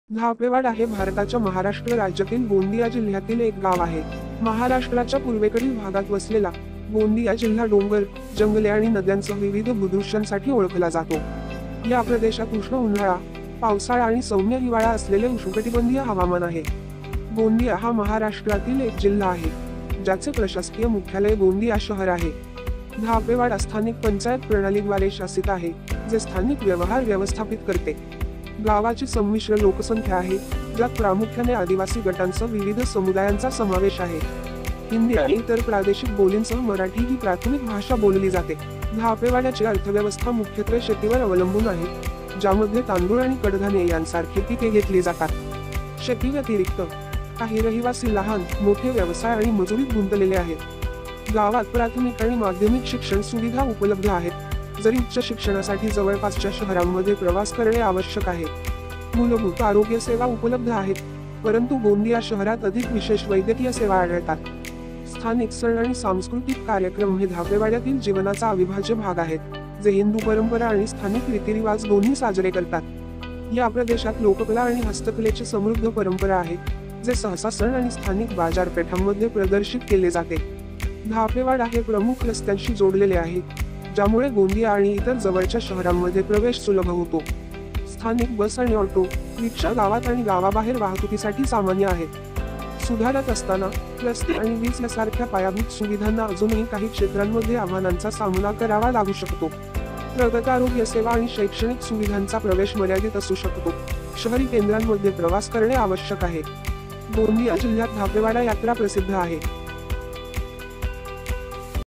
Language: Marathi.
धापेवाडा हे भारताच्या महाराष्ट्र राज्यातील गोंदिया जिल्ह्यातील एक गाव आहे। महाराष्ट्राच्या पूर्वेकडील भागात वसलेला गोंदिया जिल्हा डोंगर, जंगले आणि नद्यांसह विविध भूदृश्यांसाठी ओळखला जातो। या प्रदेशात उष्ण उन्हाळा, पावसाळा आणि सौम्य हिवाळा असलेले उष्णकटिबंधीय हवामान आहे। गोंदिया हा महाराष्ट्रातील एक जिल्हा आहे, ज्याचे प्रशासकीय मुख्यालय गोंदिया शहर आहे। धापेवाडा स्थानिक पंचायत प्रणालीद्वारे शासित आहे, जे स्थानिक व्यवहार व्यवस्थापित करते। गावाची संमिश्र लोकसंख्या आहे, ज्यात प्रामुख्याने आदिवासी गटांसह विविध समुदायांचा समावेश आहे। हिंदी आणि इतर प्रादेशिक बोलींसह मराठी ही प्राथमिक भाषा बोलली जाते। धापेवाड्याची अर्थव्यवस्था मुख्यत्वे शेतीवर अवलंबून आहे, ज्यामध्ये तांदूळ आणि कडधान्ये यांसारखी पिके घेतली जातात। शेती व्यतिरिक्त काही रहिवासी लहान मोठे व्यवसाय आणि मजुरीत गुंतलेले आहेत। गावात प्राथमिक आणि माध्यमिक शिक्षण सुविधा उपलब्ध आहेत, जरी उच्च शिक्षणासाठी जवळपासच्या शहरांमध्ये प्रवास करणे आवश्यक आहे। मूलभूत आरोग्य सेवा उपलब्ध आहेत, परंतु गोंदिया शहरात अधिक विशेष वैद्यकीय सेवा आढळतात। स्थानिक सण आणि सांस्कृतिक कार्यक्रम हे धापेवाड्यातील जीवनाचा अविभाज्य भाग आहेत, जे हिंदू परंपरा आणि स्थानिक रीतिरिवाज दोन्ही साजरे करतात। या प्रदेशात लोककला आणि हस्तकलेची समृद्ध परंपरा आहे, जे सहसा सण आणि स्थानिक बाजारपेठांमध्ये प्रदर्शित केले जाते। धापेवाडा हे प्रमुख रस्त्यांशी जोडलेले आहे, ज्यामुळे गोंदिया आणि इतर जवळच्या शहरांमध्ये प्रवेश सुलभ होतो। स्थानिक बस आणि ऑटो रिक्षा गावात आणि गावाबाहेर वाहतुकीसाठी सामान्य आहेत। सुधारत असताना रस्ते आणि वीज यासारख्या पायाभूत सुविधांना अजूनही काही क्षेत्रांमध्ये आव्हानांचा सामना करावा लागू शकतो। प्रगत आरोग्य सेवा आणि शैक्षणिक सुविधांचा प्रवेश मर्यादित असू शकतो। शहरी केंद्रांमध्ये प्रवास करणे आवश्यक आहे। गोंदिया जिल्ह्यात धापेवाडा यात्रा प्रसिद्ध आहे।